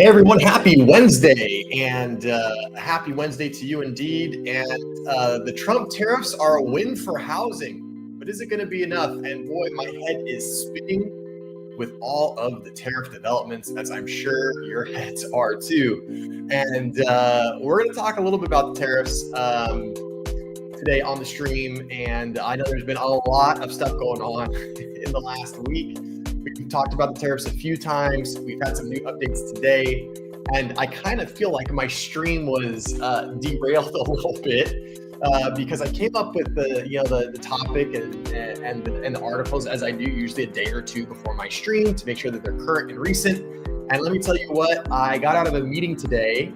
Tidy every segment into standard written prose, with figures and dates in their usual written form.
Hey everyone, happy Wednesday, and happy Wednesday to you indeed. And the Trump tariffs are a win for housing, but is it going to be enough? And boy, my head is spinning with all of the tariff developments, as I'm sure your heads are too. And we're going to talk a little bit about the tariffs today on the stream. And I know there's been a lot of stuff going on in the last week. We've talked about the tariffs a few times. We've had some new updates today, and I kind of feel like my stream was derailed a little bit because I came up with the topic and the articles as I do usually a day or two before my stream to make sure that they're current and recent. And let me tell you what, I got out of a meeting today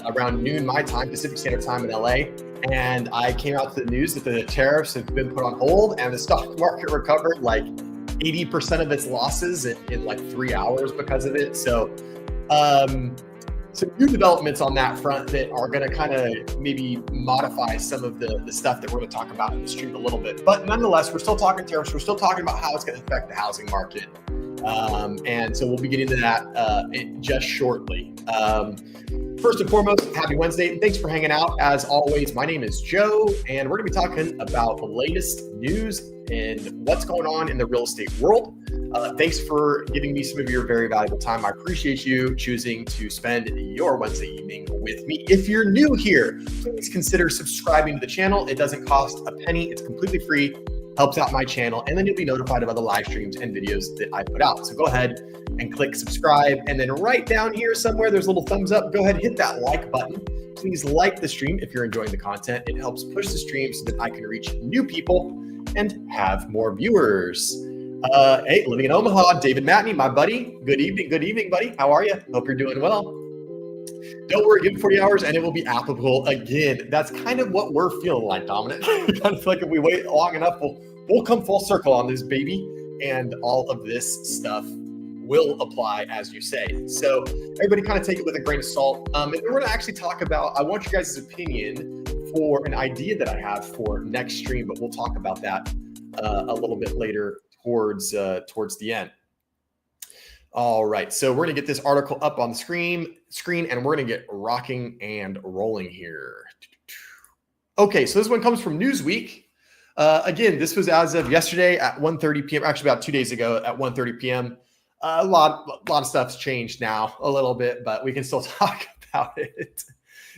around noon my time, Pacific Standard Time in LA, and I came out to the news that the tariffs have been put on hold and the stock market recovered like 80% of its losses in like 3 hours because of it. So some new developments on that front that are going to kind of maybe modify some of the stuff that we're going to talk about in the stream a little bit. But nonetheless, we're still talking tariffs. We're still talking about how it's going to affect the housing market. And so we'll be getting into that just shortly. First and foremost, happy Wednesday. Thanks for hanging out. As always, my name is Joe, and we're going to be talking about the latest news and what's going on in the real estate world. Thanks for giving me some of your very valuable time. I appreciate you choosing to spend your Wednesday evening with me. If you're new here, please consider subscribing to the channel. It doesn't cost a penny. It's completely free, helps out my channel, and then you'll be notified of other live streams and videos that I put out. So go ahead and click subscribe. And then right down here somewhere, there's a little thumbs up. Go ahead and hit that like button. Please like the stream if you're enjoying the content. It helps push the stream so that I can reach new people and have more viewers. Hey, living in Omaha, David Matney, my buddy. Good evening, buddy. How are you? Hope you're doing well. Don't worry, give it 40 hours and it will be applicable again. That's kind of what we're feeling like, Dominic. Kind of like if we wait long enough, we'll come full circle on this baby, and all of this stuff will apply as you say. So everybody kind of take it with a grain of salt. And we're going to actually talk about, I want you guys' opinion for an idea that I have for next stream, but we'll talk about that a little bit later towards the end. All right, so we're gonna get this article up on the screen, and we're gonna get rocking and rolling here. Okay, so this one comes from Newsweek. Again, this was as of yesterday at 1:30 p.m. Actually, about 2 days ago at 1:30 p.m. A lot of stuff's changed now a little bit, but we can still talk about it.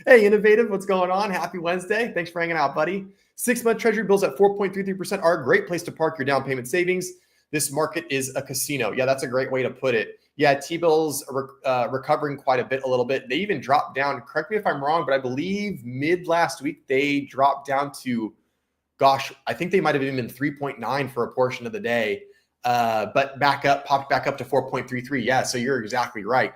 Hey, Innovative, what's going on? Happy Wednesday. Thanks for hanging out, buddy. 6-month treasury bills at 4.33% are a great place to park your down payment savings. This market is a casino. Yeah, that's a great way to put it. Yeah, T-bills are recovering quite a little bit. They even dropped down, correct me if I'm wrong, but I believe mid last week, they dropped down to, gosh, I think they might have even been 3.9 for a portion of the day, but popped back up to 4.33. Yeah, so you're exactly right.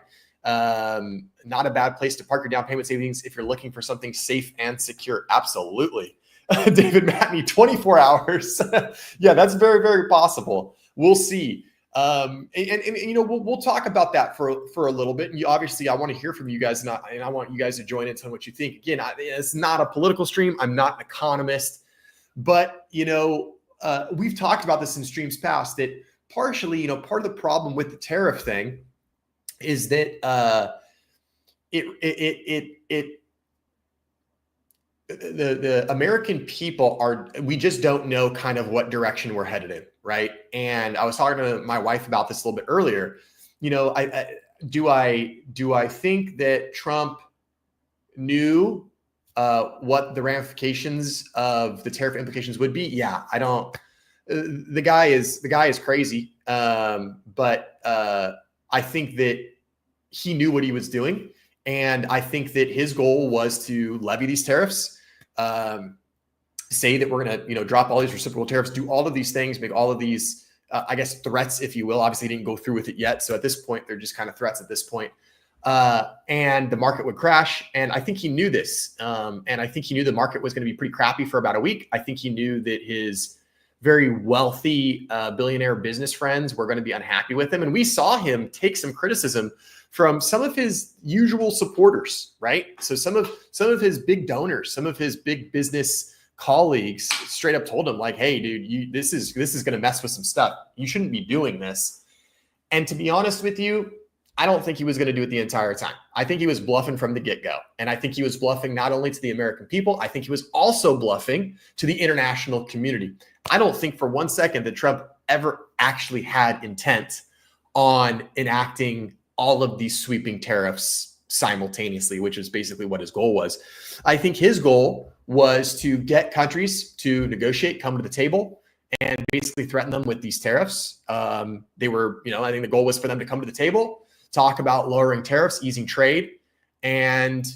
Not a bad place to park your down payment savings if you're looking for something safe and secure. Absolutely. David Matney, 24 hours. Yeah, that's very, very possible. We'll see. And you know, we'll talk about that for a little bit. And obviously, I want to hear from you guys, and I want you guys to join in on what you think. Again, it's not a political stream. I'm not an economist, but you know, we've talked about this in streams past that partially, you know, part of the problem with the tariff thing is that the American people we just don't know kind of what direction we're headed in, right? And I was talking to my wife about this a little bit earlier. You know, do I think that Trump knew what the ramifications of the tariff implications would be? Yeah, I don't. The guy is crazy, but I think that he knew what he was doing. And I think that his goal was to levy these tariffs, say that we're going to, you know, drop all these reciprocal tariffs, do all of these things, make all of these, I guess, threats, if you will. Obviously, he didn't go through with it yet. So at this point, they're just kind of threats at this point. And the market would crash. And I think he knew this. And I think he knew the market was going to be pretty crappy for about a week. I think he knew that his very wealthy billionaire business friends were going to be unhappy with him. And we saw him take some criticism from some of his usual supporters, right? So some of his big donors, some of his big business colleagues straight up told him like, hey, dude, this is going to mess with some stuff. You shouldn't be doing this. And to be honest with you, I don't think he was going to do it the entire time. I think he was bluffing from the get-go. And I think he was bluffing not only to the American people, I think he was also bluffing to the international community. I don't think for one second that Trump ever actually had intent on enacting all of these sweeping tariffs simultaneously, which is basically what his goal was. I think his goal was to get countries to negotiate, come to the table, and basically threaten them with these tariffs. They were, I think the goal was for them to come to the table, talk about lowering tariffs, easing trade. And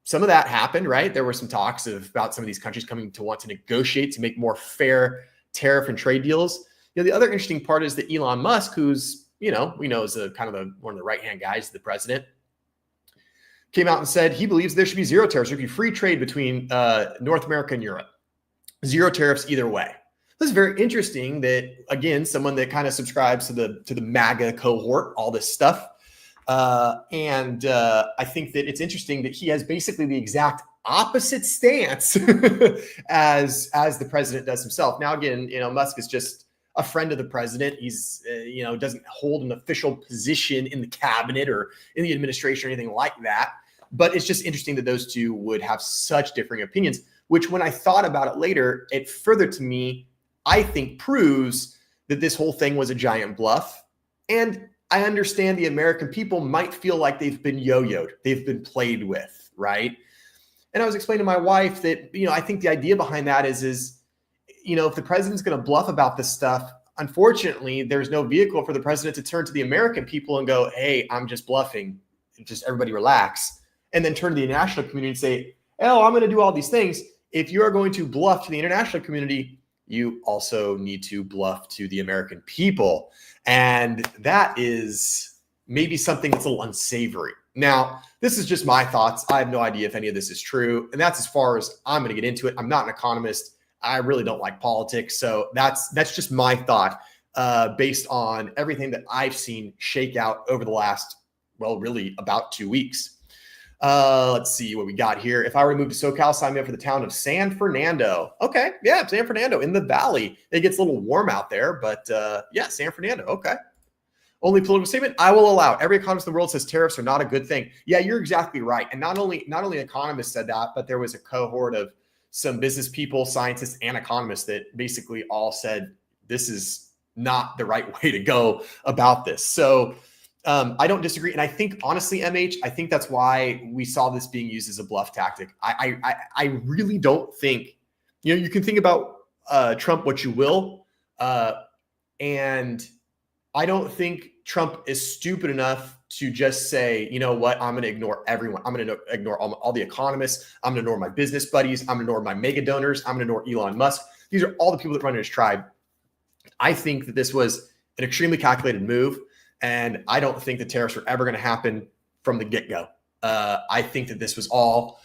some of that happened, right? There were some talks about some of these countries coming to want to negotiate to make more fair tariff and trade deals. The other interesting part is that Elon Musk, who's, we know is one of the right-hand guys, the president, came out and said he believes there should be zero tariffs. There should be free trade between North America and Europe. Zero tariffs either way. This is very interesting that, again, someone that kind of subscribes to the MAGA cohort, all this stuff. And I think that it's interesting that he has basically the exact opposite stance as the president does himself. Now, again, Musk is just a friend of the president. He's, doesn't hold an official position in the cabinet or in the administration or anything like that. But it's just interesting that those two would have such differing opinions, which when I thought about it later, it further to me, I think proves that this whole thing was a giant bluff. And I understand the American people might feel like they've been yo-yoed, they've been played with, right? And I was explaining to my wife that, I think the idea behind that is, if the president's going to bluff about this stuff, unfortunately, there's no vehicle for the president to turn to the American people and go, hey, I'm just bluffing, just everybody relax, and then turn to the international community and say, oh, I'm going to do all these things. If you are going to bluff to the international community, you also need to bluff to the American people. And that is maybe something that's a little unsavory. Now, this is just my thoughts. I have no idea if any of this is true. And that's as far as I'm going to get into it. I'm not an economist. I really don't like politics. So that's just my thought based on everything that I've seen shake out over the last, really about 2 weeks. Let's see what we got here. If I were to move to SoCal, sign me up for the town of San Fernando. Okay. Yeah. San Fernando in the valley. It gets a little warm out there, but San Fernando. Okay. Only political statement. I will allow. Every economist in the world says tariffs are not a good thing. Yeah, you're exactly right. And not only economists said that, but there was a cohort of some business people, scientists, and economists that basically all said this is not the right way to go about this. So I don't disagree. And I think, honestly, MH, I think that's why we saw this being used as a bluff tactic. I really don't think, you can think about Trump what you will. And I don't think Trump is stupid enough to just say, you know what, I'm going to ignore everyone. I'm going to ignore all the economists. I'm going to ignore my business buddies. I'm going to ignore my mega donors. I'm going to ignore Elon Musk. These are all the people that run his tribe. I think that this was an extremely calculated move. And I don't think the tariffs were ever going to happen from the get-go. I think that this was all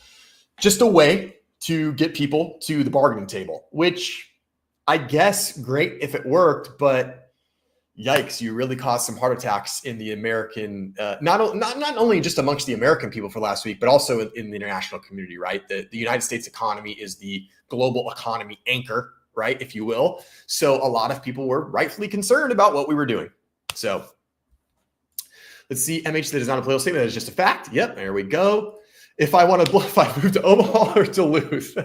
just a way to get people to the bargaining table, which I guess great if it worked, but yikes, you really caused some heart attacks in the American, not only just amongst the American people for last week, but also in the international community, right? The United States economy is the global economy anchor, right, if you will. So a lot of people were rightfully concerned about what we were doing. So let's see. MH, that is not a political statement. That is just a fact. Yep. There we go. If I want to bluff, I move to Omaha or Duluth.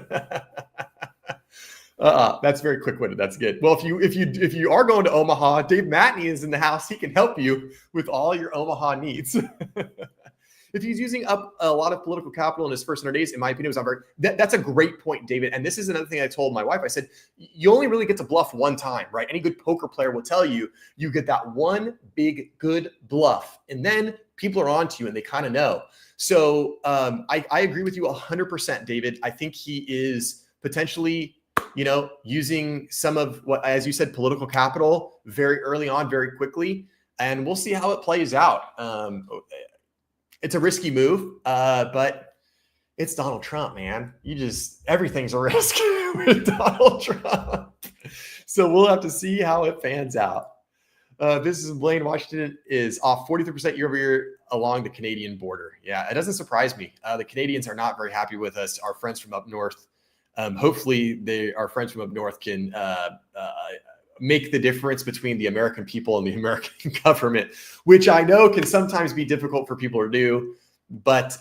That's very quick-witted. That's good. Well, if you are going to Omaha, Dave Matney is in the house. He can help you with all your Omaha needs. If he's using up a lot of political capital in his first 100 days, in my opinion, it was not very. That's a great point, David. And this is another thing I told my wife. I said, you only really get to bluff one time, right? Any good poker player will tell you, you get that one big good bluff, and then people are on to you and they kind of know. So I agree with you 100%, David. I think he is potentially, using some of what, as you said, political capital very early on, very quickly, and we'll see how it plays out. It's a risky move, but it's Donald Trump, man. Everything's a risk with Donald Trump. So we'll have to see how it pans out. This is Blaine. Washington is off 43% year over year along the Canadian border. Yeah, it doesn't surprise me. The Canadians are not very happy with us. Our friends from up north. Hopefully our friends from up north can make the difference between the American people and the American government, which I know can sometimes be difficult for people to do. But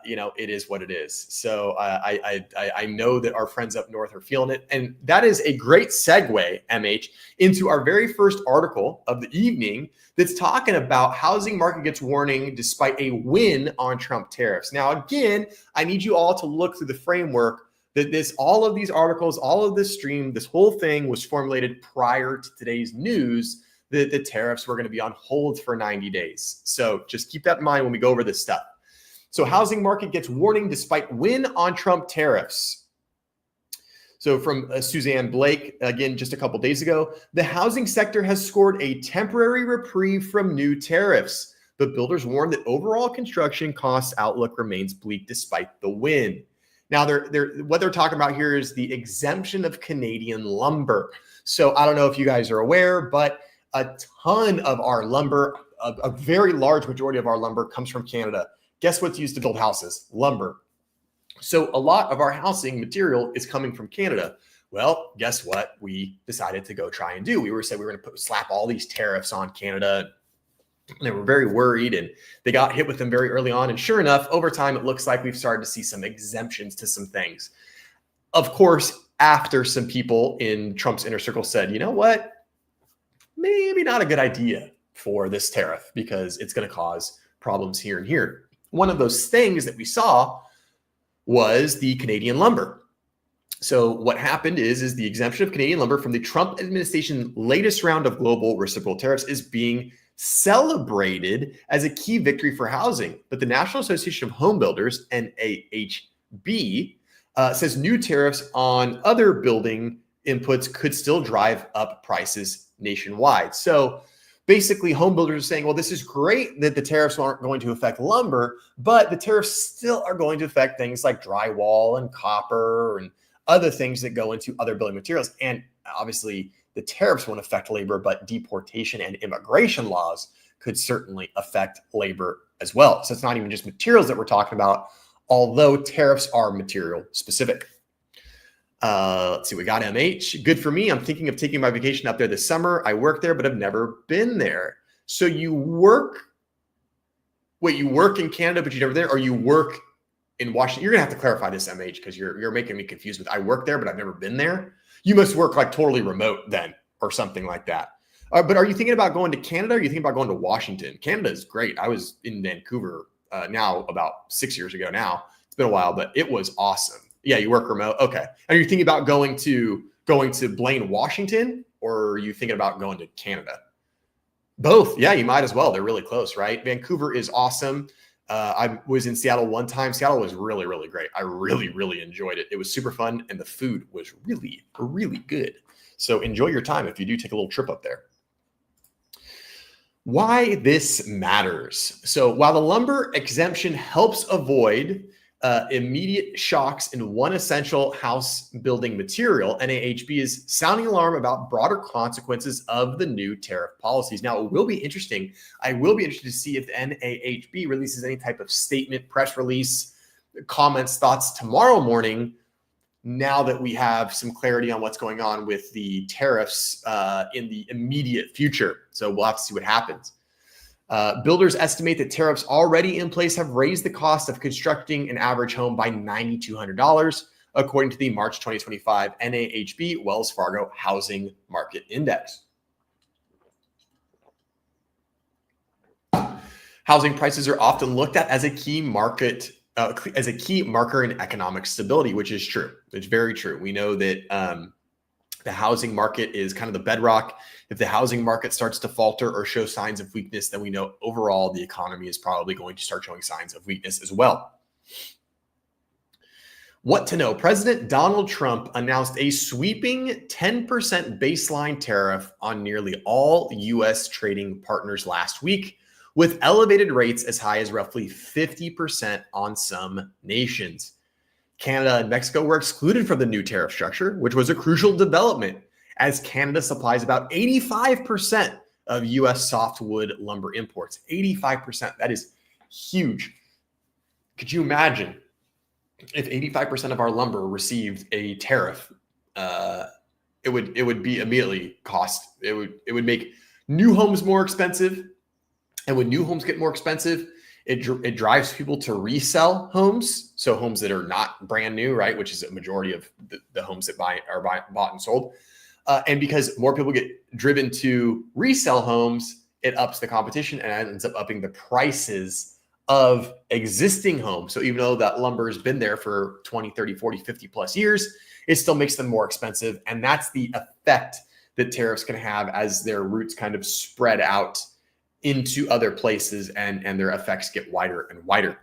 it is what it is. So I know that our friends up north are feeling it, and that is a great segue, MH, into our very first article of the evening that's talking about housing market gets warning despite a win on Trump tariffs. Now, again, I need you all to look through the framework that all of these articles, all of this stream, this whole thing was formulated prior to today's news that the tariffs were going to be on hold for 90 days. So just keep that in mind when we go over this stuff. So housing market gets warning despite win on Trump tariffs. So from Suzanne Blake, again, just a couple days ago, the housing sector has scored a temporary reprieve from new tariffs, but builders warn that overall construction cost outlook remains bleak despite the win. Now, what they're talking about here is the exemption of Canadian lumber. So I don't know if you guys are aware, but a ton of our lumber, a very large majority of our lumber comes from Canada. Guess what's used to build houses? Lumber. So a lot of our housing material is coming from Canada. Well, guess what we decided to go try and do? We said we were going to slap all these tariffs on Canada. And they were very worried, and they got hit with them very early on. And sure enough, over time, it looks like we've started to see some exemptions to some things. Of course, after some people in Trump's inner circle said, you know what, maybe not a good idea for this tariff because it's going to cause problems here and here. One of those things that we saw was the Canadian lumber. So what happened is the exemption of Canadian lumber from the Trump administration's latest round of global reciprocal tariffs is being celebrated as a key victory for housing. But the National Association of Home Builders, NAHB, says new tariffs on other building inputs could still drive up prices nationwide. So basically, home builders are saying, well, this is great that the tariffs aren't going to affect lumber, but the tariffs still are going to affect things like drywall and copper and other things that go into other building materials. And obviously, the tariffs won't affect labor, but deportation and immigration laws could certainly affect labor as well. So it's not even just materials that we're talking about, although tariffs are material specific. Let's see, we got MH. Good for me. I'm thinking of taking my vacation up there this summer. I work there, but I've never been there. So you work in Canada, but you've never there, or you work in Washington? You're gonna have to clarify this, MH, because you're making me confused with I work there, but I've never been there. You must work like totally remote then, or something like that. But are you thinking about going to Canada? Or are you thinking about going to Washington? Canada is great. I was in Vancouver now about 6 years ago now. It's been a while, but it was awesome. Yeah, you work remote. Okay. Are you thinking about going to Blaine, Washington, or are you thinking about going to Canada? Both. Yeah, you might as well. They're really close, right? Vancouver is awesome. I was in Seattle one time. Seattle was really, really great. I really, really enjoyed it. It was super fun, and the food was really, really good. So enjoy your time if you do take a little trip up there. Why this matters. So while the lumber exemption helps avoid immediate shocks in one essential house building material, NAHB is sounding alarm about broader consequences of the new tariff policies. Now, it will be interesting. I will be interested to see if the NAHB releases any type of statement, press release, comments, thoughts tomorrow morning, now that we have some clarity on what's going on with the tariffs in the immediate future. So we'll have to see what happens. Builders estimate that tariffs already in place have raised the cost of constructing an average home by $9,200, according to the March 2025 NAHB Wells Fargo Housing Market Index. Housing prices are often looked at as a key marker in economic stability, which is true. It's very true. We know that the housing market is kind of the bedrock. If the housing market starts to falter or show signs of weakness, then we know overall the economy is probably going to start showing signs of weakness as well. What to know? President Donald Trump announced a sweeping 10% baseline tariff on nearly all U.S. trading partners last week, with elevated rates as high as roughly 50% on some nations. Canada and Mexico were excluded from the new tariff structure, which was a crucial development, as Canada supplies about 85% of U.S. softwood lumber imports. 85%. That is huge. Could you imagine if 85% of our lumber received a tariff? it would be immediately cost. It would make new homes more expensive. And when new homes get more expensive, it drives people to resell homes. So homes that are not brand new, right? Which is a majority of the homes that are bought and sold. And because more people get driven to resell homes, it ups the competition and ends up upping the prices of existing homes. So even though that lumber has been there for 20, 30, 40, 50 plus years, it still makes them more expensive. And that's the effect that tariffs can have as their roots kind of spread out into other places and their effects get wider and wider.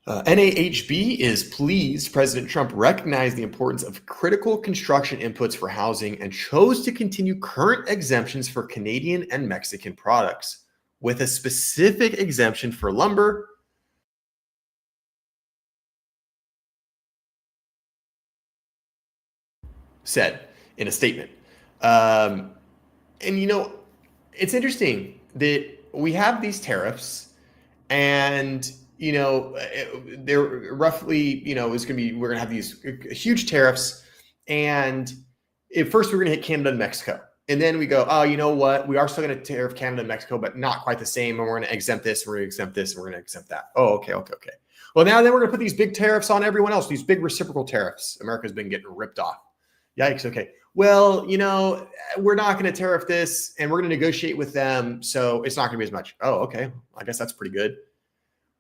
NAHB is pleased President Trump recognized the importance of critical construction inputs for housing and chose to continue current exemptions for Canadian and Mexican products, with a specific exemption for lumber. Said in a statement. And it's interesting that we have these tariffs and they're roughly, we're going to have these huge tariffs. And at first we're going to hit Canada and Mexico. And then we go, oh, you know what? We are still going to tariff Canada and Mexico, but not quite the same. And we're going to exempt this, we're going to exempt this, and we're going to exempt that. Oh, okay. Well, then we're going to put these big tariffs on everyone else, these big reciprocal tariffs. America's been getting ripped off. Yikes. Okay. Well, we're not going to tariff this and we're going to negotiate with them. So it's not going to be as much. Oh, okay. I guess that's pretty good.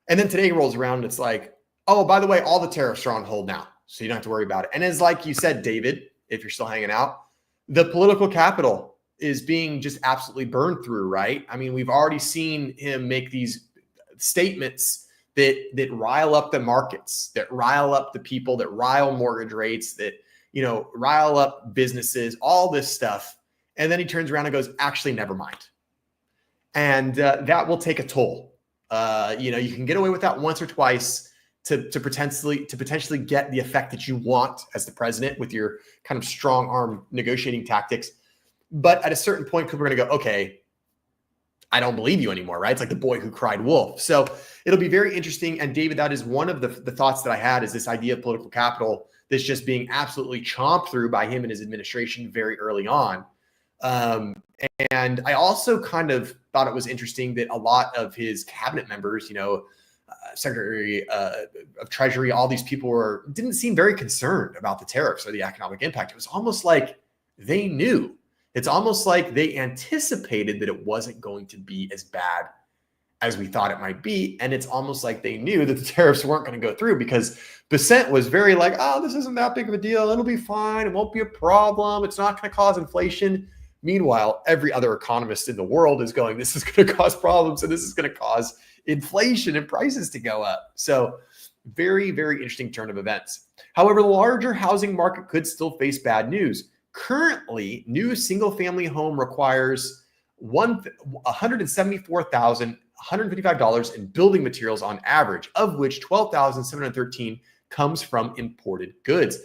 And then today rolls around and it's like, oh, by the way, all the tariffs are on hold now. So you don't have to worry about it. And as like you said, David, if you're still hanging out, the political capital is being just absolutely burned through, right? I mean, we've already seen him make these statements that rile up the markets, that rile up the people, that rile mortgage rates, that rile up businesses, all this stuff. And then he turns around and goes, actually, never mind. And that will take a toll. You can get away with that once or twice to potentially get the effect that you want as the president with your kind of strong arm negotiating tactics. But at a certain point, people are going to go, okay, I don't believe you anymore, right? It's like the boy who cried wolf. So it'll be very interesting. And David, that is one of the thoughts that I had, is this idea of political capital that's just being absolutely chomped through by him and his administration very early on. And I also kind of thought it was interesting that a lot of his cabinet members, Secretary of Treasury, all these people didn't seem very concerned about the tariffs or the economic impact. It was almost like they knew. It's almost like they anticipated that it wasn't going to be as bad as we thought it might be. And it's almost like they knew that the tariffs weren't going to go through, because Bissett was very like, oh, this isn't that big of a deal. It'll be fine. It won't be a problem. It's not going to cause inflation. Meanwhile, every other economist in the world is going, this is going to cause problems and this is going to cause inflation and prices to go up. So very, very interesting turn of events. However, the larger housing market could still face bad news. Currently, new single-family home requires $174,155 in building materials on average, of which $12,713 comes from imported goods.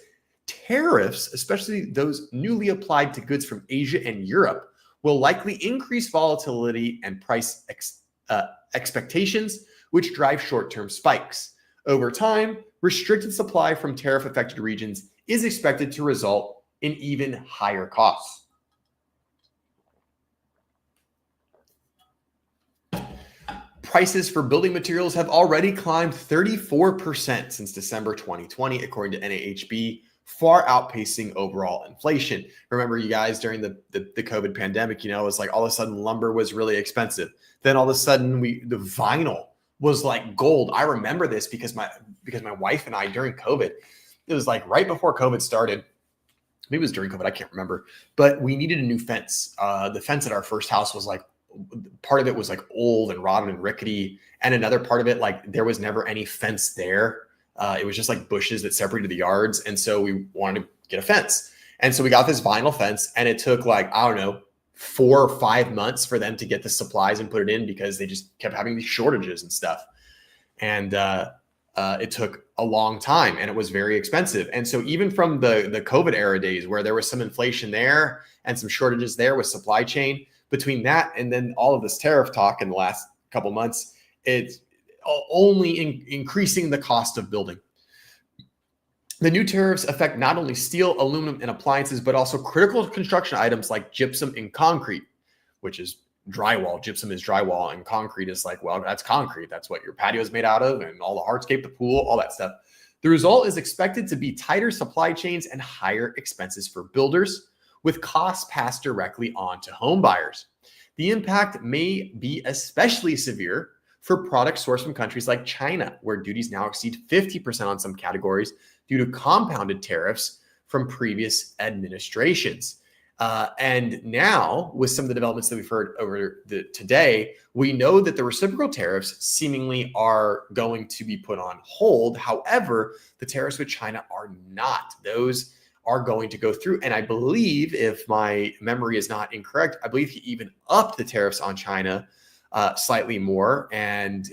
Tariffs, especially those newly applied to goods from Asia and Europe, will likely increase volatility and price expectations, which drive short-term spikes. Over time, restricted supply from tariff-affected regions is expected to result in even higher costs. Prices for building materials have already climbed 34% since December 2020, according to NAHB, far outpacing overall inflation. Remember, you guys, during the COVID pandemic, it's like all of a sudden lumber was really expensive. Then all of a sudden the vinyl was like gold. I remember this because my wife and I, during COVID, it was like right before COVID started. Maybe it was during COVID, I can't remember, but we needed a new fence. The fence at our first house was like, part of it was like old and rotten and rickety. And another part of it, like there was never any fence there. It was just like bushes that separated the yards. And so we wanted to get a fence. And so we got this vinyl fence, and it took like, I don't know, 4 or 5 months for them to get the supplies and put it in, because they just kept having these shortages and stuff. And it took a long time, and it was very expensive. And so even from the COVID era days, where there was some inflation there and some shortages there with supply chain, between that and then all of this tariff talk in the last couple months, it's only increasing the cost of building. The new tariffs affect not only steel, aluminum, and appliances, but also critical construction items like gypsum and concrete, which is drywall. Gypsum is drywall, and concrete is like, well, that's concrete. That's what your patio is made out of, and all the hardscape, the pool, all that stuff. The result is expected to be tighter supply chains and higher expenses for builders, with costs passed directly on to home buyers. The impact may be especially severe for products sourced from countries like China, where duties now exceed 50% on some categories due to compounded tariffs from previous administrations. And now, with some of the developments that we've heard over today, we know that the reciprocal tariffs seemingly are going to be put on hold. However, the tariffs with China are not. Those are going to go through. And I believe, if my memory is not incorrect, I believe he even upped the tariffs on China slightly more. And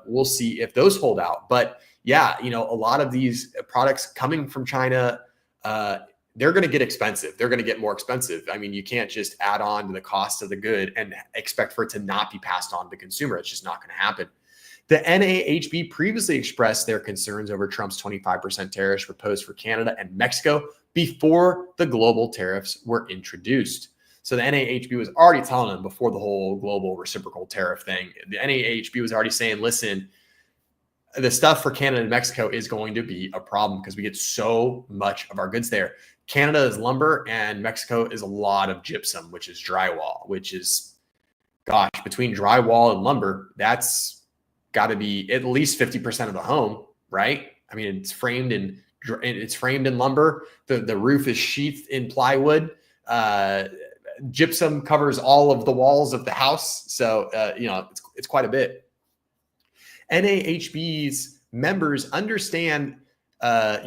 we'll see if those hold out. But yeah, a lot of these products coming from China, they're going to get expensive. They're going to get more expensive. I mean, you can't just add on to the cost of the good and expect for it to not be passed on to the consumer. It's just not going to happen. The NAHB previously expressed their concerns over Trump's 25% tariffs proposed for Canada and Mexico before the global tariffs were introduced. So the NAHB was already telling them before the whole global reciprocal tariff thing. The NAHB was already saying, listen, the stuff for Canada and Mexico is going to be a problem because we get so much of our goods there. Canada is lumber and Mexico is a lot of gypsum, which is drywall, which is, gosh, between drywall and lumber, that's got to be at least 50% of the home, right? I mean, it's framed in lumber. The roof is sheathed in plywood. Gypsum covers all of the walls of the house. So, it's quite a bit. NAHB's members understand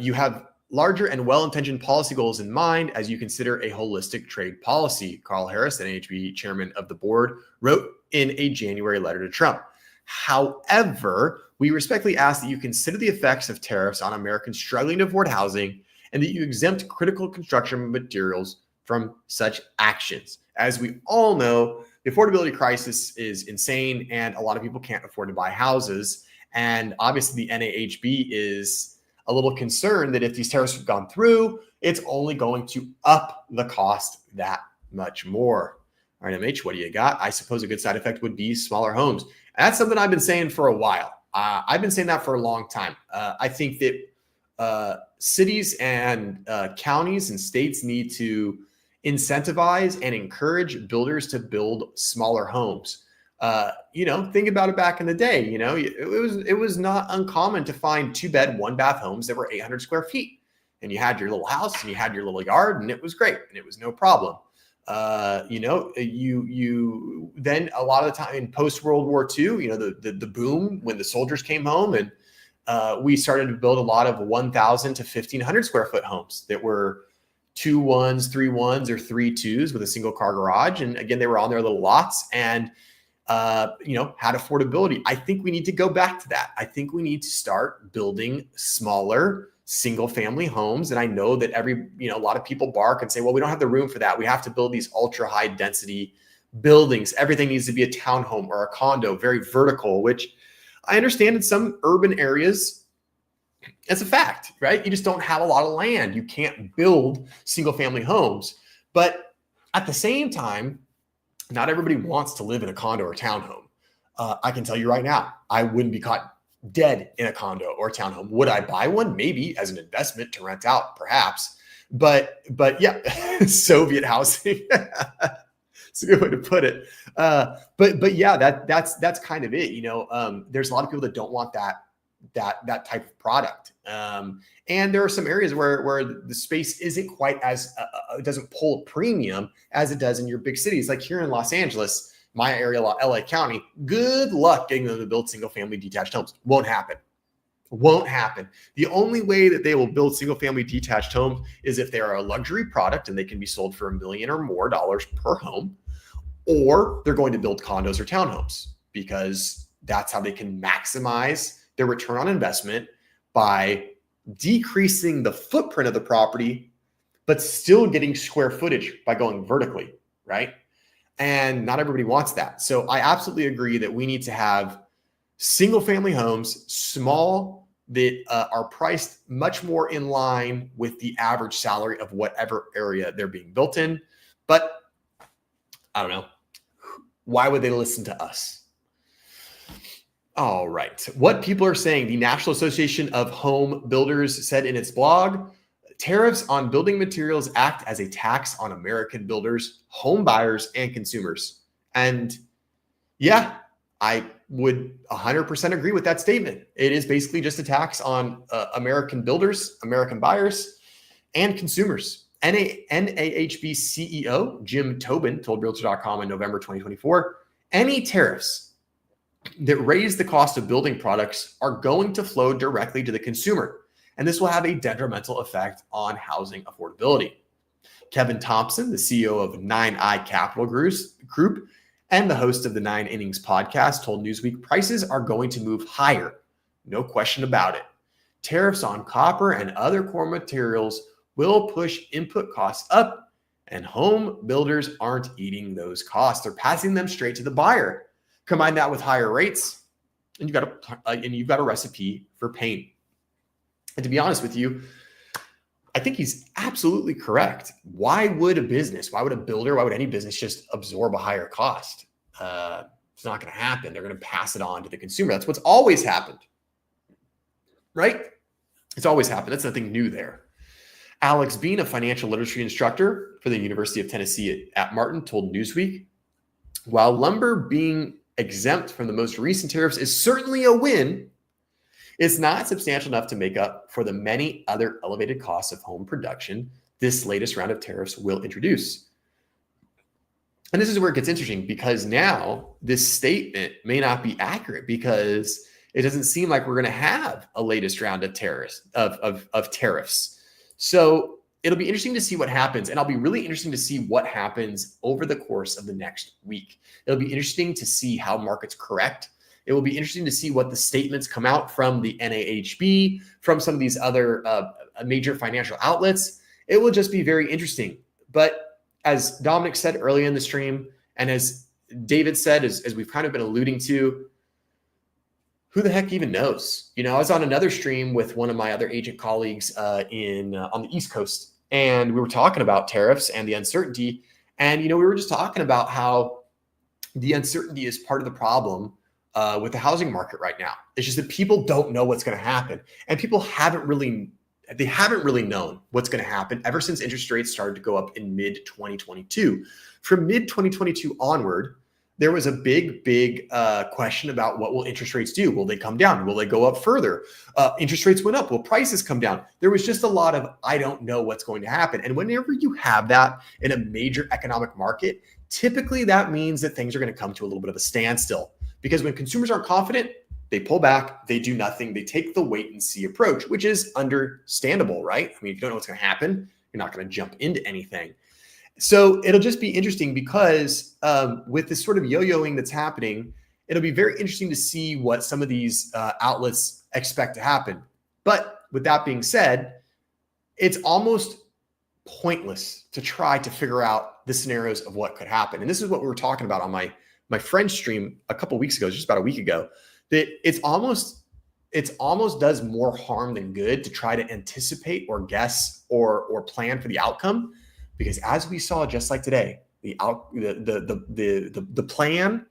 you have larger and well-intentioned policy goals in mind as you consider a holistic trade policy, Carl Harris, NAHB chairman of the board, wrote in a January letter to Trump. However, we respectfully ask that you consider the effects of tariffs on Americans struggling to afford housing and that you exempt critical construction materials from such actions. As we all know, the affordability crisis is insane and a lot of people can't afford to buy houses. And obviously the NAHB is a little concerned that if these tariffs have gone through, it's only going to up the cost that much more. All right, MH, what do you got? I suppose a good side effect would be smaller homes. And that's something I've been saying for a while. I've been saying that for a long time. I think that cities and counties and states need to incentivize and encourage builders to build smaller homes. Think about it back in the day. It was not uncommon to find 2-bed, 1-bath homes that were 800 square feet, and you had your little house and you had your little yard, and it was great and it was no problem. You then a lot of the time in post World War II, the boom when the soldiers came home, and we started to build a lot of 1,000 to 1,500 square foot homes that were 2 1s, 3 1s, or 3 2s with a single car garage. And again, they were on their little lots and, had affordability. I think we need to go back to that. I think we need to start building smaller single family homes. And I know that a lot of people bark and say, well, we don't have the room for that. We have to build these ultra high density buildings. Everything needs to be a townhome or a condo, very vertical, which I understand in some urban areas. It's a fact, right? You just don't have a lot of land. You can't build single family homes. But at the same time, not everybody wants to live in a condo or townhome. I can tell you right now, I wouldn't be caught dead in a condo or townhome. Would I buy one? Maybe as an investment to rent out, perhaps. But yeah, Soviet housing. It's a good way to put it. But yeah, that's kind of it. There's a lot of people that don't want that type of product. And there are some areas where the space isn't quite as, it doesn't pull a premium as it does in your big cities. Like here in Los Angeles, my area, LA County, good luck getting them to build single family detached homes. Won't happen. The only way that they will build single family detached homes is if they are a luxury product and they can be sold for $1 million or more per home, or they're going to build condos or townhomes because that's how they can maximize their return on investment by decreasing the footprint of the property, but still getting square footage by going vertically, right? And not everybody wants that. So I absolutely agree that we need to have single family homes, small that are priced much more in line with the average salary of whatever area they're being built in. But I don't know. Why would they listen to us? All right. What people are saying, the National Association of Home Builders said in its blog, tariffs on building materials act as a tax on American builders, home buyers, and consumers. And yeah, I would 100% agree with that statement. It is basically just a tax on American builders, American buyers, and consumers. NAHB CEO Jim Tobin told Realtor.com in November 2024, any tariffs that raise the cost of building products are going to flow directly to the consumer, and this will have a detrimental effect on housing affordability. Kevin Thompson, the CEO of 9i Capital Group and the host of the 9 Innings podcast, told Newsweek prices are going to move higher. No question about it. Tariffs on copper and other core materials will push input costs up, and home builders aren't eating those costs. They're passing them straight to the buyer. Combine that with higher rates, and you've got a recipe for pain. And to be honest with you, I think he's absolutely correct. Why would a builder, why would any business just absorb a higher cost? It's not going to happen. They're going to pass it on to the consumer. That's what's always happened, right? It's always happened. That's nothing new there. Alex Bean, a financial literacy instructor for the University of Tennessee at Martin, told Newsweek, while lumber being exempt from the most recent tariffs is certainly a win, it's not substantial enough to make up for the many other elevated costs of home production this latest round of tariffs will introduce. And this is where it gets interesting, because now this statement may not be accurate, because it doesn't seem like we're going to have a latest round of tariffs. So it'll be interesting to see what happens. And I'll be really interesting to see what happens over the course of the next week. It'll be interesting to see how markets correct. It will be interesting to see what the statements come out from the NAHB, from some of these other major financial outlets. It will just be very interesting. But as Dominic said earlier in the stream, and as David said, as we've kind of been alluding to, who the heck even knows? I was on another stream with one of my other agent colleagues on the East Coast, and we were talking about tariffs and the uncertainty. And, we were just talking about how the uncertainty is part of the problem with the housing market right now. It's just that people don't know what's going to happen, and people haven't really known what's going to happen ever since interest rates started to go up in mid-2022. From mid-2022 onward, there was a big question about what will interest rates do? Will they come down? Will they go up further? Interest rates went up. Will prices come down? There was just a lot of, I don't know what's going to happen. And whenever you have that in a major economic market, typically that means that things are going to come to a little bit of a standstill. Because when consumers aren't confident, they pull back, they do nothing, they take the wait and see approach, which is understandable, right? I mean, if you don't know what's going to happen, you're not going to jump into anything. So it'll just be interesting, because with this sort of yo-yoing that's happening, it'll be very interesting to see what some of these outlets expect to happen. But with that being said, it's almost pointless to try to figure out the scenarios of what could happen. And this is what we were talking about on my friend's stream a couple of weeks ago, just about a week ago, that it's almost does more harm than good to try to anticipate or guess or plan for the outcome. Because as we saw, just like today, the plan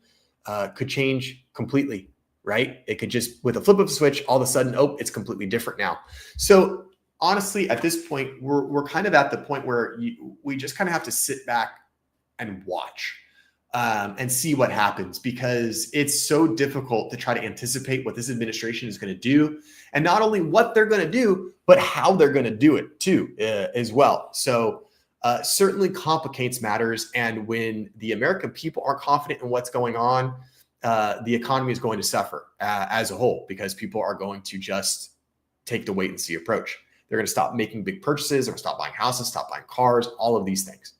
could change completely, right? It could just, with a flip of a switch, all of a sudden, it's completely different now. So honestly, at this point, we're kind of at the point where we just kind of have to sit back and watch and see what happens, because it's so difficult to try to anticipate what this administration is going to do, and not only what they're going to do, but how they're going to do it too, as well. So certainly complicates matters. And when the American people aren't confident in what's going on, the economy is going to suffer as a whole, because people are going to just take the wait and see approach. They're going to stop making big purchases, they're going to stop buying houses, stop buying cars, all of these things.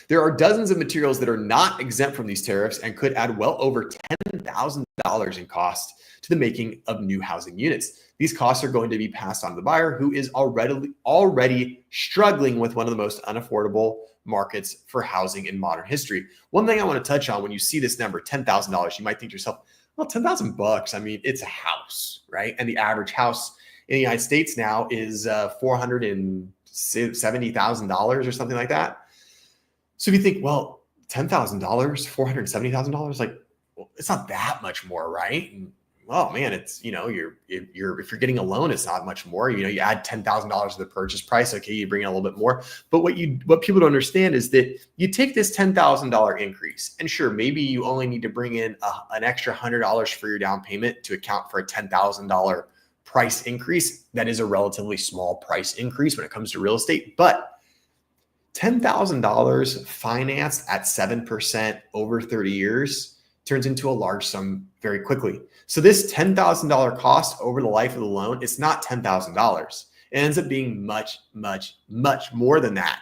There are dozens of materials that are not exempt from these tariffs and could add well over $10,000 in cost to the making of new housing units. These costs are going to be passed on to the buyer, who is already struggling with one of the most unaffordable markets for housing in modern history. One thing I want to touch on, when you see this number, $10,000, you might think to yourself, Well, $10,000, I mean, it's a house, right? And the average house in the United States now is $470,000 or something like that. So if you think, well, $10,000, $470,000, like, well, it's not that much more, right? And, well, man, it's, if you're getting a loan, it's not much more. You add $10,000 to the purchase price. Okay, you bring in a little bit more. But what people don't understand is that you take this $10,000 increase, and sure, maybe you only need to bring in an extra $100 for your down payment to account for a $10,000 price increase. That is a relatively small price increase when it comes to real estate, but $10,000 financed at 7% over 30 years turns into a large sum very quickly. So this $10,000 cost over the life of the loan, it's not $10,000. It ends up being much, much, much more than that.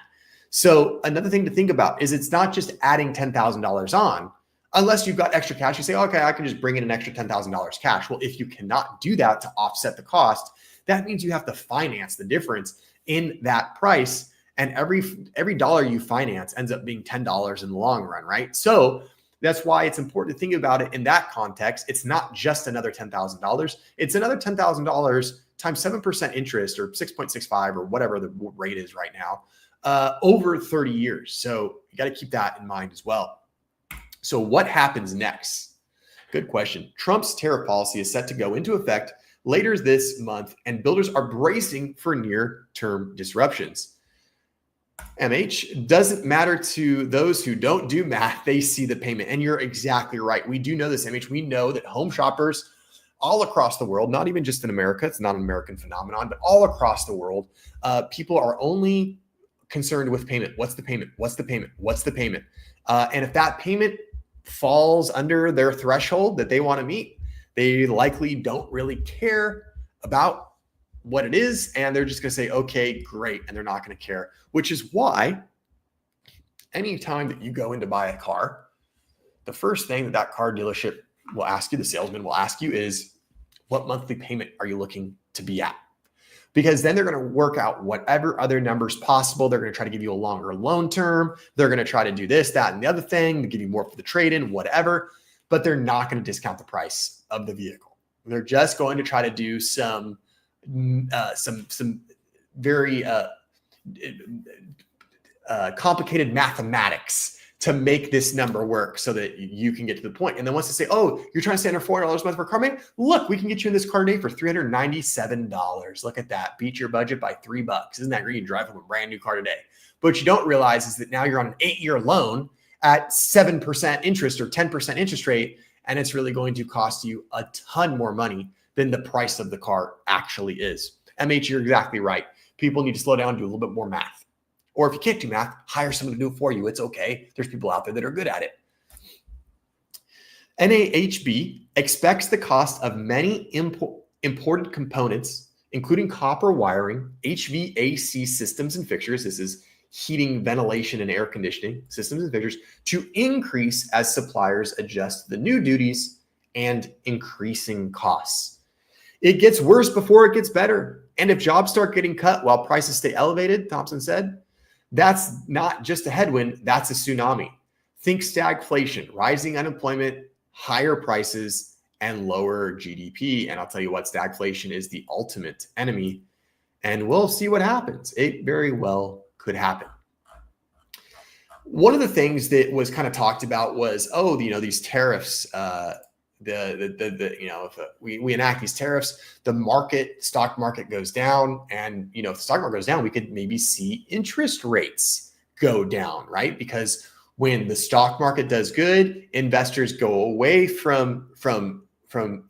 So another thing to think about is it's not just adding $10,000 on, unless you've got extra cash. You say, okay, I can just bring in an extra $10,000 cash. Well, if you cannot do that to offset the cost, that means you have to finance the difference in that price. And every dollar you finance ends up being $10 in the long run, right? So that's why it's important to think about it in that context. It's not just another $10,000. It's another $10,000 times 7% interest, or 6.65, or whatever the rate is right now, over 30 years. So you got to keep that in mind as well. So what happens next? Good question. Trump's tariff policy is set to go into effect later this month, and builders are bracing for near-term disruptions. MH, doesn't matter to those who don't do math, they see the payment. And you're exactly right. We do know this, MH. We know that home shoppers all across the world, not even just in America, it's not an American phenomenon, but all across the world, people are only concerned with payment. What's the payment? What's the payment? What's the payment? And if that payment falls under their threshold that they want to meet, they likely don't really care about what it is, and they're just going to say, okay, great, and they're not going to care, which is why anytime that you go in to buy a car, the first thing that car dealership will ask you, the salesman will ask you, is what monthly payment are you looking to be at? Because then they're going to work out whatever other numbers possible. They're going to try to give you a longer loan term. They're going to try to do this, that, and the other thing to give you more for the trade-in, whatever, but they're not going to discount the price of the vehicle. They're just going to try to do some very complicated mathematics to make this number work so that you can get to the point. And then once they say, oh, you're trying to stay under $400 a month for a car payment? Look, we can get you in this car today for $397. Look at that. Beat your budget by $3. Isn't that great? You drive home a brand new car today. But what you don't realize is that now you're on an 8-year loan at 7% interest or 10% interest rate, and it's really going to cost you a ton more money than the price of the car actually is. MH, you're exactly right. People need to slow down and do a little bit more math. Or if you can't do math, hire someone to do it for you. It's okay. There's people out there that are good at it. NAHB expects the cost of many imported components, including copper wiring, HVAC systems and fixtures, this is heating, ventilation, and air conditioning systems and fixtures, to increase as suppliers adjust the new duties and increasing costs. It gets worse before it gets better. And if jobs start getting cut while prices stay elevated, Thompson said, that's not just a headwind, that's a tsunami. Think stagflation, rising unemployment, higher prices, and lower GDP. And I'll tell you what, stagflation is the ultimate enemy. And we'll see what happens. It very well could happen. One of the things that was kind of talked about was, these tariffs, if we enact these tariffs, the stock market goes down, and if the stock market goes down, we could maybe see interest rates go down, right? Because when the stock market does good, investors go away from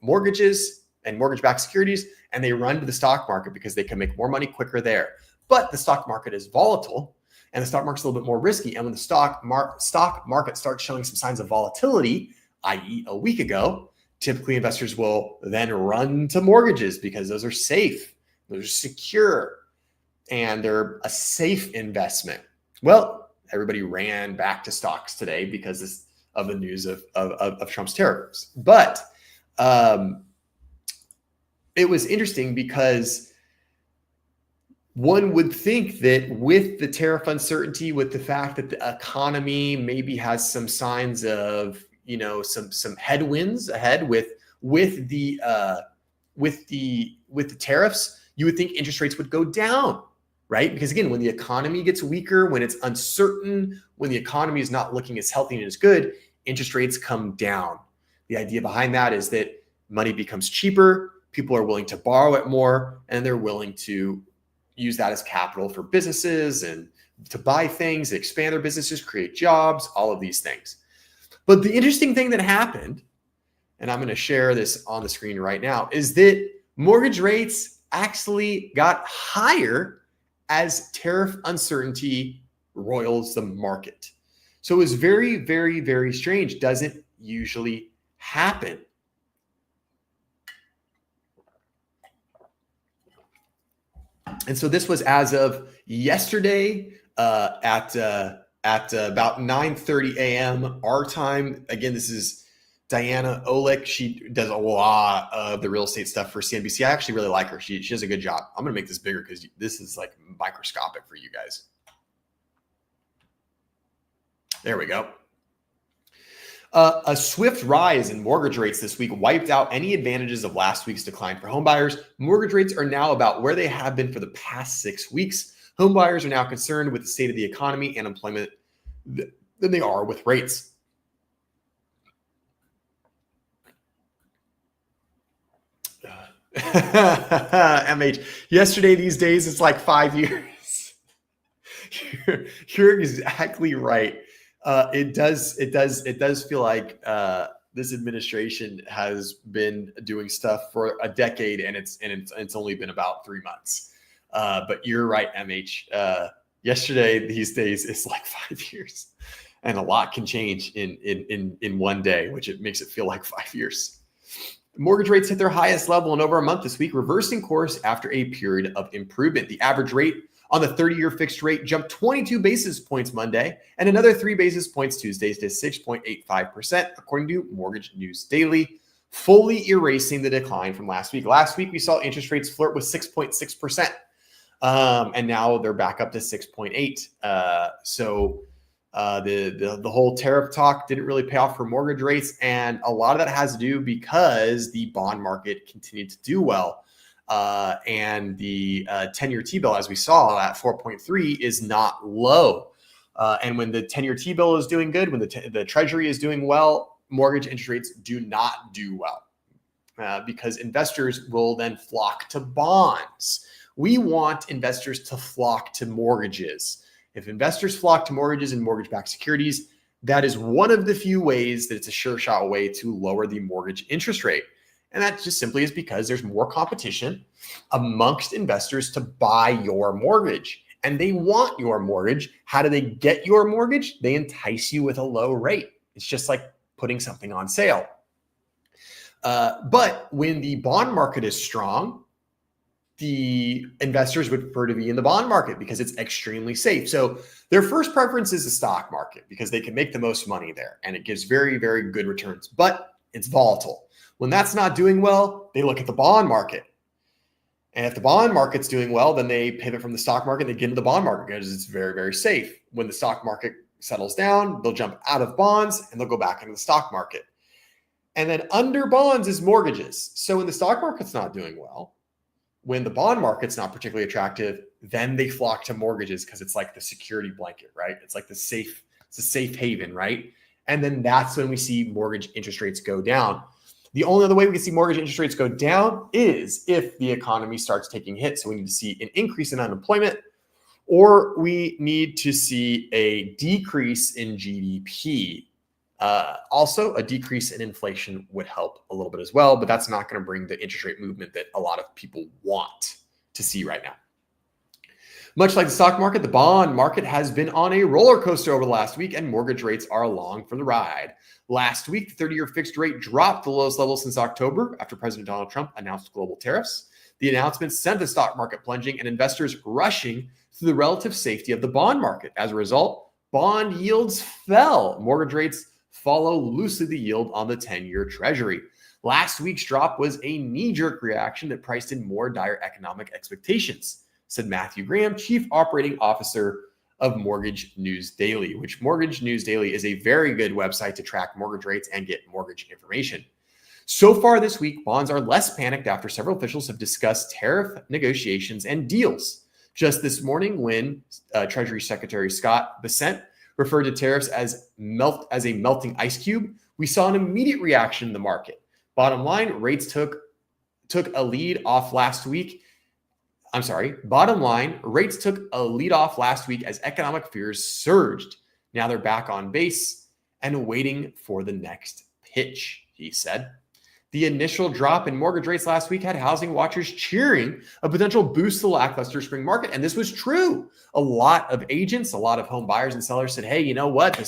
mortgages and mortgage-backed securities, and they run to the stock market because they can make more money quicker there. But the stock market is volatile, and the stock market's a little bit more risky. And when the stock market starts showing some signs of volatility, i.e. a week ago, typically investors will then run to mortgages because those are safe, those are secure, and they're a safe investment. Well, everybody ran back to stocks today because of the news of Trump's tariffs. But it was interesting because one would think that with the tariff uncertainty, with the fact that the economy maybe has some signs of some headwinds ahead with the tariffs, you would think interest rates would go down, right? Because again, when the economy gets weaker, when it's uncertain, when the economy is not looking as healthy and as good, interest rates come down. The idea behind that is that money becomes cheaper, people are willing to borrow it more, and they're willing to use that as capital for businesses and to buy things, expand their businesses, create jobs, all of these things. But the interesting thing that happened, and I'm going to share this on the screen right now, is that mortgage rates actually got higher as tariff uncertainty roils the market. So it was very, very, very strange. Doesn't usually happen. And so this was as of yesterday at about 9:30 a.m. our time. Again, this is Diana Olick. She does a lot of the real estate stuff for CNBC. I actually really like her. She does a good job. I'm going to make this bigger because this is like microscopic for you guys. There we go. A swift rise in mortgage rates this week wiped out any advantages of last week's decline for homebuyers. Mortgage rates are now about where they have been for the past 6 weeks. Homebuyers are now concerned with the state of the economy and employment than they are with rates. MH, yesterday, these days, it's like 5 years. You're exactly right. It does feel like this administration has been doing stuff for a decade, and it's only been about 3 months. But you're right, MH. Yesterday, these days, it's like 5 years, and a lot can change in one day, which it makes it feel like 5 years. Mortgage rates hit their highest level in over a month this week, reversing course after a period of improvement. The average rate on the 30-year fixed rate jumped 22 basis points Monday and another 3 basis points Tuesday to 6.85%, according to Mortgage News Daily, fully erasing the decline from last week. Last week, we saw interest rates flirt with 6.6%, and now they're back up to 6.8%. So the whole tariff talk didn't really pay off for mortgage rates, and a lot of that has to do because the bond market continued to do well. And the 10-year T-bill, as we saw at 4.3, is not low. And when the 10-year T-bill is doing good, when the Treasury is doing well, mortgage interest rates do not do well because investors will then flock to bonds. We want investors to flock to mortgages. If investors flock to mortgages and mortgage-backed securities, that is one of the few ways that it's a sure shot way to lower the mortgage interest rate. And that just simply is because there's more competition amongst investors to buy your mortgage. And they want your mortgage. How do they get your mortgage? They entice you with a low rate. It's just like putting something on sale. But when the bond market is strong, the investors would prefer to be in the bond market because it's extremely safe. So their first preference is the stock market because they can make the most money there. And it gives very, very good returns. But it's volatile. When that's not doing well, they look at the bond market. And if the bond market's doing well, then they pivot from the stock market, they get into the bond market because it's very, very safe. When the stock market settles down, they'll jump out of bonds and they'll go back into the stock market. And then under bonds is mortgages. So when the stock market's not doing well, when the bond market's not particularly attractive, then they flock to mortgages because it's like the security blanket, right? It's like it's a safe haven, right? And then that's when we see mortgage interest rates go down. The only other way we can see mortgage interest rates go down is if the economy starts taking hits. So we need to see an increase in unemployment, or we need to see a decrease in GDP. Also, a decrease in inflation would help a little bit as well, but that's not going to bring the interest rate movement that a lot of people want to see right now. Much like the stock market, the bond market has been on a roller coaster over the last week, and mortgage rates are along for the ride. Last week, the 30-year fixed rate dropped the lowest level since October after President Donald Trump announced global tariffs. The announcement sent the stock market plunging and investors rushing to the relative safety of the bond market. As a result, bond yields fell. Mortgage rates follow loosely the yield on the 10-year Treasury. Last week's drop was a knee-jerk reaction that priced in more dire economic expectations, said Matthew Graham, Chief Operating Officer of Mortgage News Daily, which Mortgage News Daily is a very good website to track mortgage rates and get mortgage information. So far this week, bonds are less panicked after several officials have discussed tariff negotiations and deals. Just this morning, when Treasury Secretary Scott Bessent referred to tariffs as a melting ice cube, we saw an immediate reaction in the market. Bottom line, rates took a lead off last week. Bottom line, rates took a lead off last week as economic fears surged. Now they're back on base and waiting for the next pitch, he said. The initial drop in mortgage rates last week had housing watchers cheering a potential boost to the lackluster spring market. And this was true. A lot of agents, a lot of home buyers and sellers said, hey, you know what?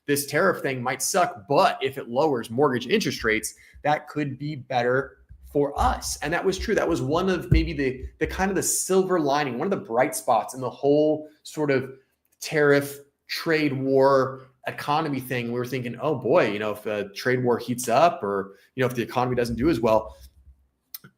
This tariff thing might suck, but if it lowers mortgage interest rates, that could be better for us. And that was true. That was one of maybe the kind of the silver lining, one of the bright spots in the whole sort of tariff trade war economy thing. We were thinking, oh boy, if a trade war heats up or, if the economy doesn't do as well,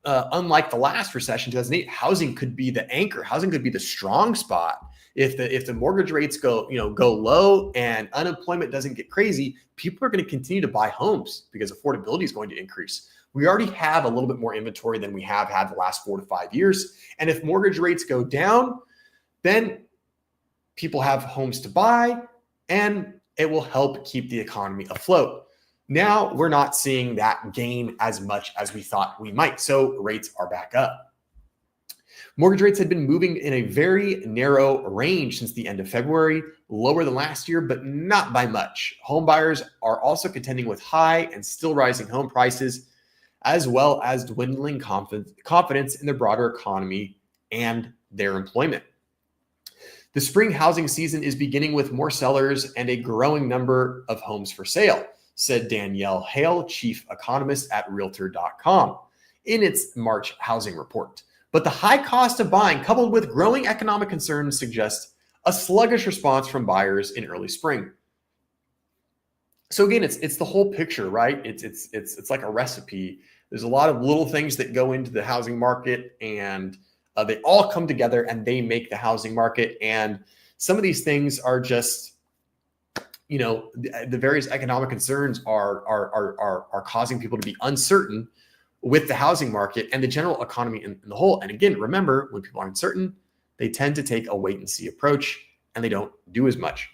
unlike the last recession, 2008, housing could be the anchor. Housing could be the strong spot. If the mortgage rates go low and unemployment doesn't get crazy, people are going to continue to buy homes because affordability is going to increase. We already have a little bit more inventory than we have had the last 4 to 5 years. And if mortgage rates go down, then people have homes to buy and it will help keep the economy afloat. Now we're not seeing that gain as much as we thought we might. So rates are back up. Mortgage rates had been moving in a very narrow range since the end of February, lower than last year, but not by much. Home buyers are also contending with high and still rising home prices, as well as dwindling confidence in the broader economy and their employment. The spring housing season is beginning with more sellers and a growing number of homes for sale, said Danielle Hale, chief economist at Realtor.com, in its March housing report. But the high cost of buying, coupled with growing economic concerns, suggests a sluggish response from buyers in early spring. So again, it's the whole picture, right? It's like a recipe. There's a lot of little things that go into the housing market, and they all come together and they make the housing market. And some of these things are just, the various economic concerns are causing people to be uncertain with the housing market and the general economy in the whole. And again, remember, when people are uncertain, they tend to take a wait and see approach and they don't do as much.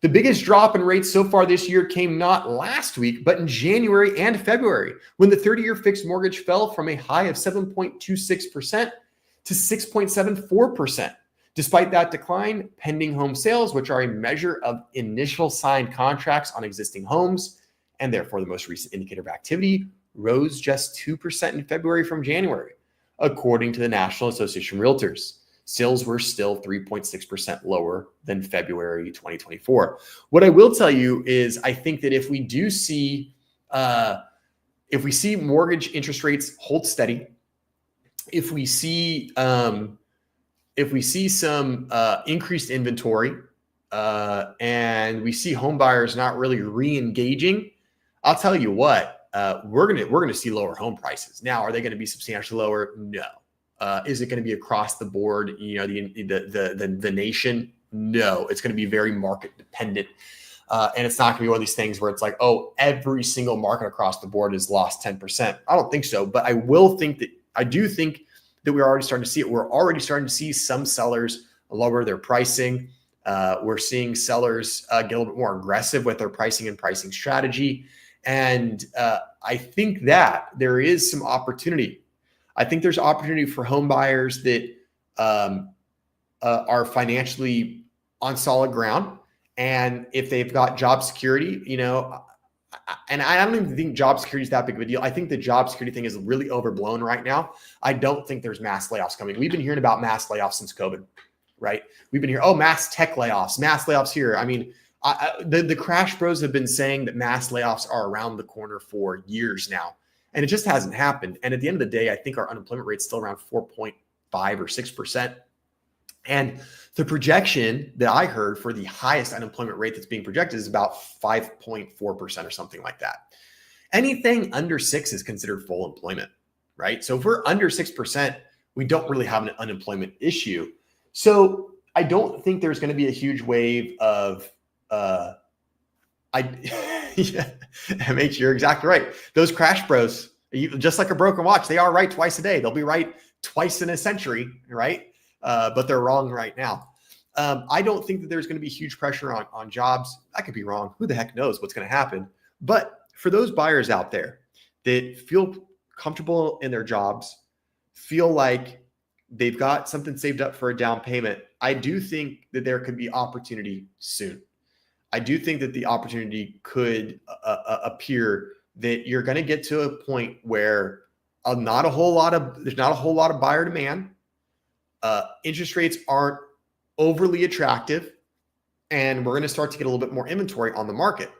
The biggest drop in rates so far this year came not last week, but in January and February, when the 30-year fixed mortgage fell from a high of 7.26% to 6.74%. Despite that decline, pending home sales, which are a measure of initial signed contracts on existing homes, and therefore the most recent indicator of activity, rose just 2% in February from January, according to the National Association of Realtors. Sales were still 3.6% lower than February 2024. What I will tell you is I think that if we do see, mortgage interest rates hold steady, if we see some increased inventory and we see home buyers not really re-engaging, I'll tell you what, we're gonna see lower home prices. Now, are they going to be substantially lower? No. Is it going to be across the board? The nation? No. It's going to be very market dependent, and it's not going to be one of these things where it's like, oh, every single market across the board has lost 10%. I don't think so, but I do think that we're already starting to see it. We're already starting to see some sellers lower their pricing. We're seeing sellers get a little bit more aggressive with their pricing and pricing strategy. And I think that there is some opportunity. I think there's opportunity for home buyers that are financially on solid ground. And if they've got job security, and I don't even think job security is that big of a deal. I think the job security thing is really overblown right now. I don't think there's mass layoffs coming. We've been hearing about mass layoffs since COVID, right? We've been hearing, mass tech layoffs, mass layoffs here. I mean, the Crash Bros have been saying that mass layoffs are around the corner for years now, and it just hasn't happened. And at the end of the day, I think our unemployment rate is still around 4.5 or 6%. And the projection that I heard for the highest unemployment rate that's being projected is about 5.4% or something like that. Anything under 6 is considered full employment, right? So if we're under 6%, we don't really have an unemployment issue. So I don't think there's going to be a huge wave of, yeah, MH, you're exactly right. Those crash bros, just like a broken watch, they are right twice a day. They'll be right twice in a century, right? But they're wrong right now. I don't think that there's going to be huge pressure on jobs. I could be wrong. Who the heck knows what's going to happen? But for those buyers out there that feel comfortable in their jobs, feel like they've got something saved up for a down payment, I do think that there could be opportunity soon. I do think that the opportunity could appear that you're going to get to a point where there's not a whole lot of buyer demand. Interest rates aren't overly attractive, and we're going to start to get a little bit more inventory on the market,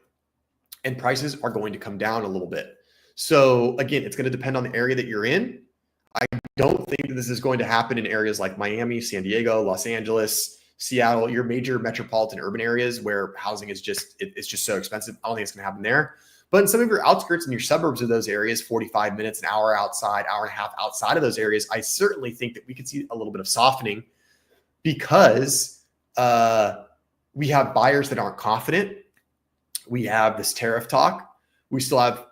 and prices are going to come down a little bit. So again, it's going to depend on the area that you're in. I don't think that this is going to happen in areas like Miami, San Diego, Los Angeles, Seattle, your major metropolitan urban areas where housing is it's just so expensive. I don't think it's going to happen there. But in some of your outskirts and your suburbs of those areas, 45 minutes, an hour outside, hour and a half outside of those areas, I certainly think that we could see a little bit of softening because we have buyers that aren't confident. We have this tariff talk. We still have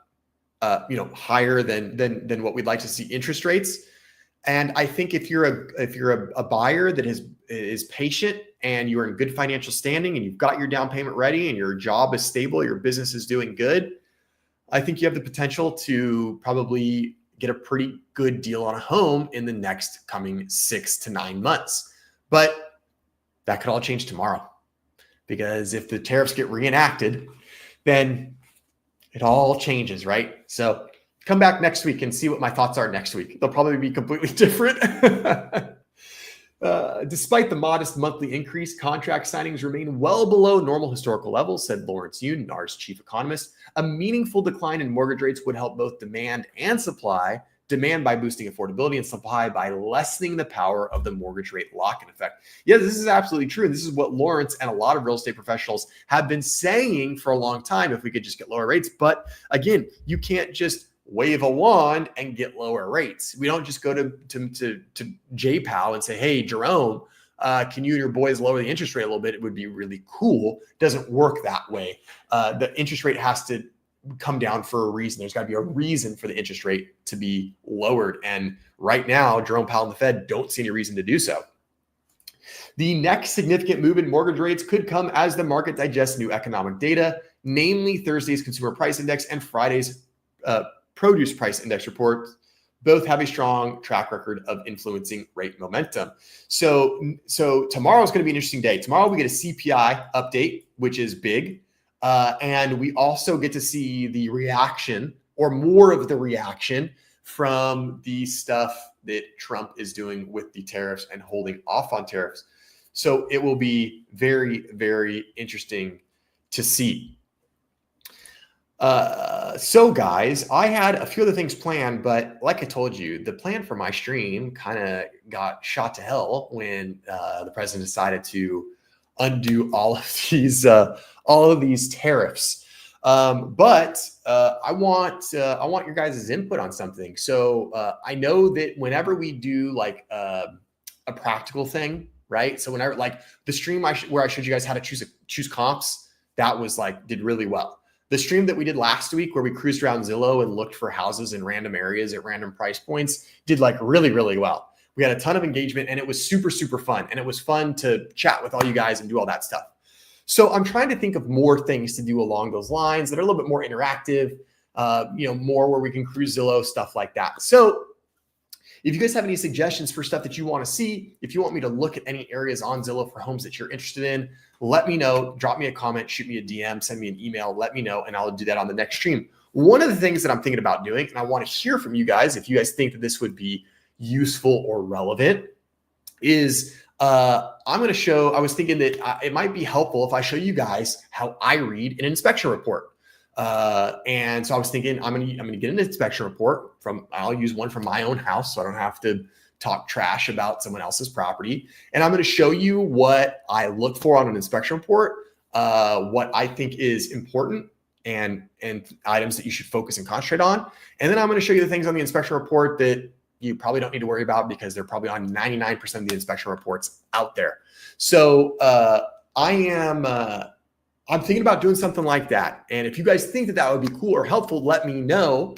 higher than what we'd like to see interest rates. And I think if you're a buyer that is patient and you're in good financial standing and you've got your down payment ready and your job is stable, your business is doing good, I think you have the potential to probably get a pretty good deal on a home in the next coming 6 to 9 months. But that could all change tomorrow, because if the tariffs get reenacted, then it all changes, right? So come back next week and see what my thoughts are next week. They'll probably be completely different. Despite the modest monthly increase, contract signings remain well below normal historical levels, said Lawrence Yun, NAR's chief economist. A meaningful decline in mortgage rates would help both demand and supply. Demand by boosting affordability, and supply by lessening the power of the mortgage rate lock-in effect. Yeah, this is absolutely true. And this is what Lawrence and a lot of real estate professionals have been saying for a long time, if we could just get lower rates. But again, you can't just wave a wand and get lower rates. We don't just go to JPOW and say, hey, Jerome, can you and your boys lower the interest rate a little bit? It would be really cool. It doesn't work that way. The interest rate has to come down for a reason. There's got to be a reason for the interest rate to be lowered. And right now, Jerome Powell and the Fed don't see any reason to do so. The next significant move in mortgage rates could come as the market digests new economic data, namely Thursday's consumer price index and Friday's produce price index report. Both have a strong track record of influencing rate momentum. So tomorrow is going to be an interesting day. Tomorrow we get a CPI update, which is big. And we also get to see the reaction, or more of the reaction, from the stuff that Trump is doing with the tariffs and holding off on tariffs. So it will be very, very interesting to see. So guys, I had a few other things planned, but like I told you, the plan for my stream kind of got shot to hell when the president decided to undo all of these tariffs. But I want your guys' input on something. So I know that whenever we do like a practical thing, right? So whenever, like the stream where I showed you guys how to choose comps, that was like did really well. The stream that we did last week where we cruised around Zillow and looked for houses in random areas at random price points did like really, really well. We had a ton of engagement and it was super, super fun. And it was fun to chat with all you guys and do all that stuff. So I'm trying to think of more things to do along those lines that are a little bit more interactive, more where we can cruise Zillow, stuff like that. So if you guys have any suggestions for stuff that you want to see, if you want me to look at any areas on Zillow for homes that you're interested in, let me know. Drop me a comment, shoot me a DM, send me an email, let me know, and I'll do that on the next stream. One of the things that I'm thinking about doing, and I want to hear from you guys, if you guys think that this would be useful or relevant, is I was thinking that it might be helpful if I show you guys how I read an inspection report. And so I was thinking I'm gonna get an inspection report I'll use one from my own house so I don't have to talk trash about someone else's property. And I'm going to show you what I look for on an inspection report, what I think is important and items that you should focus and concentrate on. And then I'm going to show you the things on the inspection report that you probably don't need to worry about because they're probably on 99% of the inspection reports out there. So I'm thinking about doing something like that. And if you guys think that that would be cool or helpful, let me know,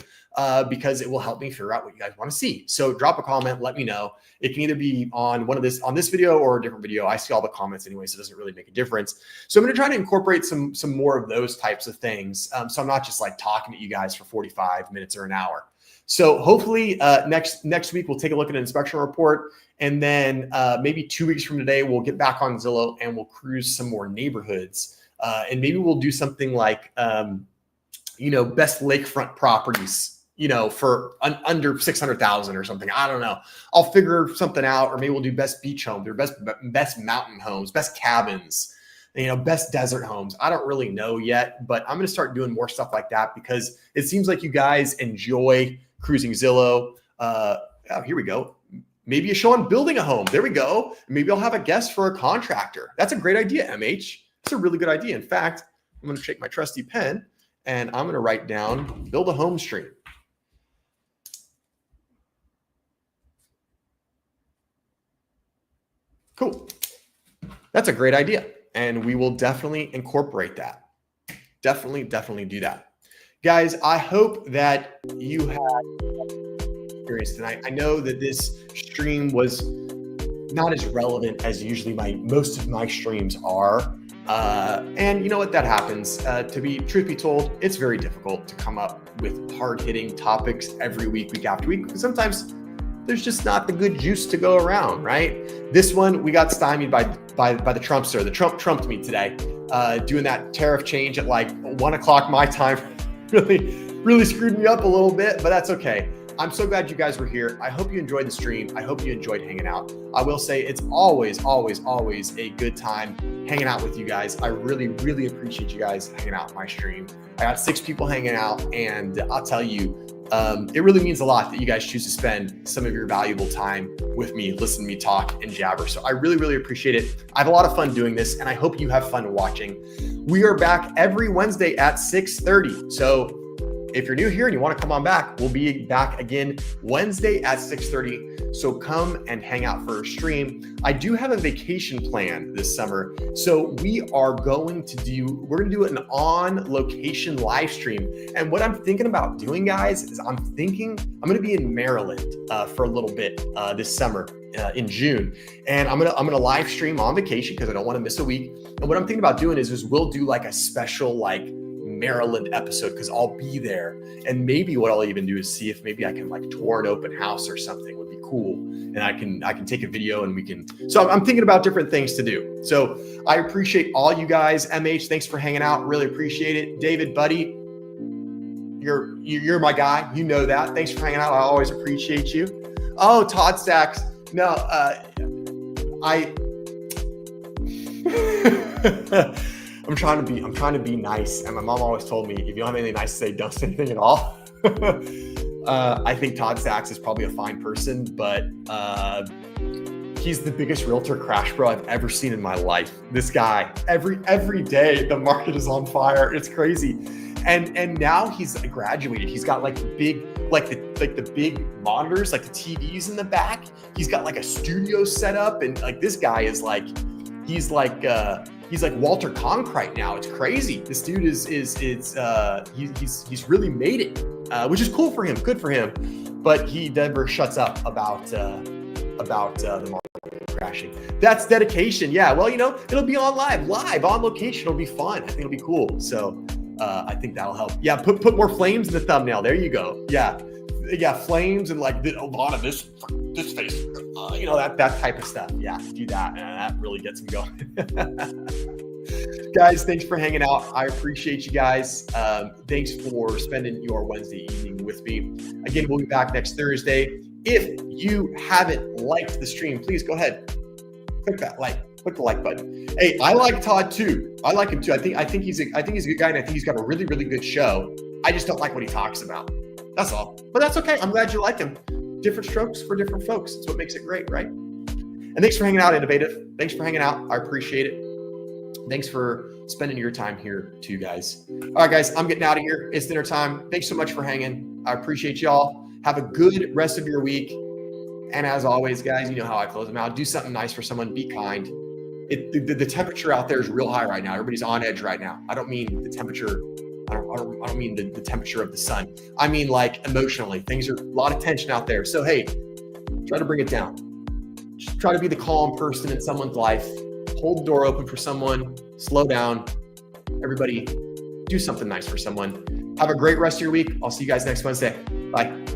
because it will help me figure out what you guys want to see. So drop a comment, let me know. It can either be on on this video or a different video. I see all the comments anyway, so it doesn't really make a difference. So I'm going to try to incorporate some more of those types of things. So I'm not just like talking to you guys for 45 minutes or an hour. So hopefully next week we'll take a look at an inspection report, and then maybe 2 weeks from today we'll get back on Zillow and we'll cruise some more neighborhoods. And maybe we'll do something like, best lakefront properties, for under 600,000 or something. I don't know. I'll figure something out, or maybe we'll do best beach homes, or best mountain homes, best cabins, best desert homes. I don't really know yet, but I'm going to start doing more stuff like that because it seems like you guys enjoy cruising Zillow. Here we go. Maybe a show on building a home. There we go. Maybe I'll have a guest for a contractor. That's a great idea, MH. It's a really good idea. In fact, I'm going to take my trusty pen and I'm going to write down build a home stream. Cool. That's a great idea. And we will definitely incorporate that. Definitely do that. Guys, I hope that you had experience tonight. I know that this stream was not as relevant as usually most of my streams are. And you know what, that happens. Truth be told, it's very difficult to come up with hard-hitting topics every week after week, because sometimes there's just not the good juice to go around, right? This one, we got stymied by the Trumpster. The Trump trumped me today, doing that tariff change at like 1 o'clock my time. really screwed me up a little bit, but that's okay. I'm so glad you guys were here. I hope you enjoyed the stream. I hope you enjoyed hanging out. I will say it's always a good time hanging out with you guys. I really appreciate you guys hanging out on my stream. I got 6 people hanging out, and I'll tell you, it really means a lot that you guys choose to spend some of your valuable time with me, listen to me talk and jabber. So I really appreciate it. I have a lot of fun doing this, and I hope you have fun watching. We are back every Wednesday at 6:30. So if you're new here and you want to come on back, we'll be back again Wednesday at 6:30. So come and hang out for a stream. I do have a vacation plan this summer. So we're going to do an on-location live stream. And what I'm thinking about doing, guys, is I'm going to be in Maryland for a little bit this summer in June. And I'm going to live stream on vacation because I don't want to miss a week. And what I'm thinking about doing is we'll do like a special Maryland episode, because I'll be there, and maybe what I'll even do is see if maybe I can tour an open house or something. Would be cool, and I can take a video and we can. So I'm thinking about different things to do. So I appreciate all you guys. MH, thanks for hanging out. Really appreciate it. David, buddy, you're my guy. You know that. Thanks for hanging out. I always appreciate you. Oh, Todd Stacks. No, I'm trying to be nice. And my mom always told me, if you don't have anything nice to say, don't say anything at all. I think Todd Sachs is probably a fine person, but he's the biggest realtor crash bro I've ever seen in my life. This guy, every day, the market is on fire. It's crazy. And now he's graduated. He's got the big monitors, the TVs in the back. He's got a studio set up, and this guy is he's like Walter Cronkite now. It's crazy. This dude is he's really made it, which is cool for him. Good for him. But he never shuts up about the market crashing. That's dedication. Yeah. Well, it'll be on live on location. It'll be fun. I think it'll be cool. So I think that'll help. Yeah. Put more flames in the thumbnail. There you go. Yeah. Flames and a lot of this face, that type of stuff. Yeah, do that. That really gets me going. Guys, thanks for hanging out. I appreciate you guys. Thanks for spending your Wednesday evening with me. Again, we'll be back next Thursday. If you haven't liked the stream, please go ahead, click that click the like button. Hey, I like Todd too. I like him too. I think he's a good guy, and I think he's got a really good show. I just don't like what he talks about. That's all. But that's okay. I'm glad you like him. Different strokes for different folks. That's what makes it great, right? And thanks for hanging out, Innovative. Thanks for hanging out. I appreciate it. Thanks for spending your time here too, guys. All right, guys, I'm getting out of here. It's dinner time. Thanks so much for hanging. I appreciate y'all. Have a good rest of your week. And as always, guys, you know how I close them out. Do something nice for someone. Be kind. The temperature out there is real high right now. Everybody's on edge right now. I don't mean the temperature. I don't mean the temperature of the sun. I mean, like, emotionally, things are a lot of tension out there. So, hey, try to bring it down. Just try to be the calm person in someone's life. Hold the door open for someone. Slow down. Everybody, do something nice for someone. Have a great rest of your week. I'll see you guys next Wednesday. Bye.